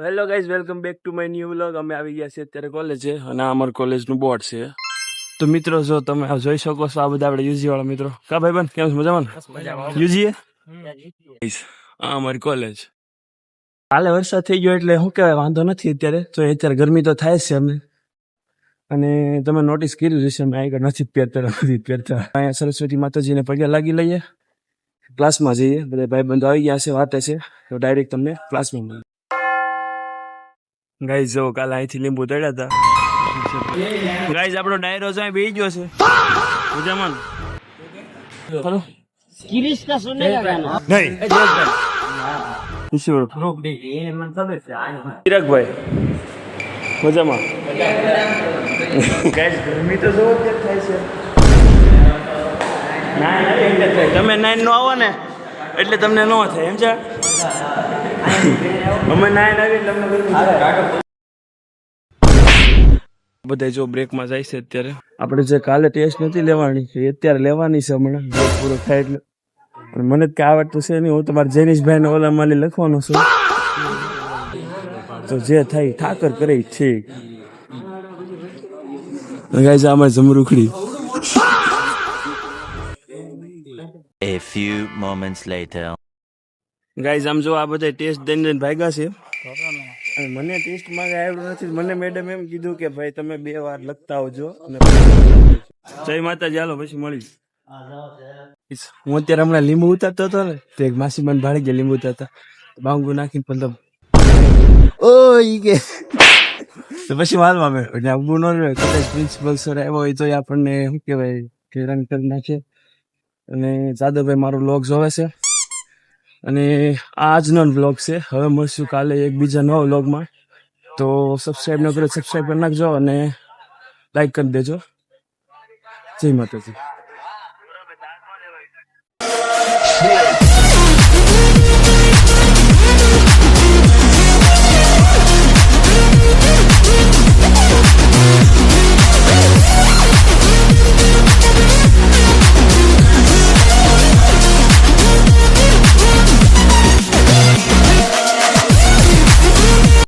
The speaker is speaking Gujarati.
Hello guys, welcome back to my new vlog. અમે આવી ગયા છે અત્યારે કોલેજે અને આ અમારું કોલેજનું બોર્ડ છે. તો મિત્રો, જો તમે જોઈ શકો છો, આ બધા આપણે યુજી વાળા મિત્રો. કા ભાઈ બન, કેમ છે? મજામાં? યુજી આ અમારી કોલેજ. કાલે વરસાદ થઈ ગયો એટલે શું કહેવાય, વાંધો નથી અત્યારે. તો અત્યારે ગરમી તો થાય છે અમને. અને તમે નોટિસ કર્યું હશે, અમે આગળ નથી પહેરતા, નથી પહેરતા. અહીંયા સરસ્વતી માતાજીને પગે લાગી લઈએ, ક્લાસમાં જઈએ. બધા ભાઈ બંધો આવી ગયા છે, વાતે છે, તો ડાયરેક્ટ તમને ક્લાસમાં મળીએ. ગાઈઝ જો કાલે અહીંથી લીંબુ તળ્યા હતા. ગાઈઝ આપણો ડાયરો જો બેહી ગયો છે. મજામાં ખરો? ચિરાગભાઈ મજામાં? ગાઈઝ ગરમી તો જો થાય છે. તમે 9 નો આવો ને એટલે તમને ન થાય, એમ છે? અમે 9 આવીને તમને બધા જો બ્રેકમાં જાય છે અત્યારે. આપણે જે કાલે ટેસ્ટ નથી લેવાની એ અત્યારે લેવાની છે હમણાં પૂરો થાય એટલે. પણ મને જ કઈ આવડતું છે નહીં. હું તમારા જૈનિશભાઈ ને ઓલા માલી લખવાનો છું, તો જે થાય ઠાકર કરે ઠીક. ગાઈઝ આમાં જમરૂખડી. A few moments later. Guys આમ જો આ બધા ટેસ્ટ દઈને ભાગ્યા છે. અને મને ટેસ્ટમાં કઈ આવડ્યું નથી. મને મેડમ એમ કીધું કે ભાઈ તમે 2 વાર લખતા આવજો. જય માતાજી, હાલો પછી મળીશ. હું અત્યારે હમણાં લીંબુ ઉતારતો હતો ને, તો એક માસી મને ભાડી ગયા લીંબુ ઉતારતા, બાંગુ નાખીને પણ ઓ ઈ કે તો પછી માલમાં મેં આવું ન રહ્યો. કદાચ પ્રિન્સિપલ સર આવ્યો હોય તો આપણને શું કહેવાય હેરાન કરી નાખે. અને જાદવભાઈ મારો વ્લોગ જોવે છે અને આજનો વ્લોગ છે. હવે મળશું કાલે એક બીજા નવા વ્લોગમાં. તો સબસ્ક્રાઈબ ન કરો, સબસ્ક્રાઈબ કરી નાખજો અને લાઈક કરી દેજો. જય માતાજી.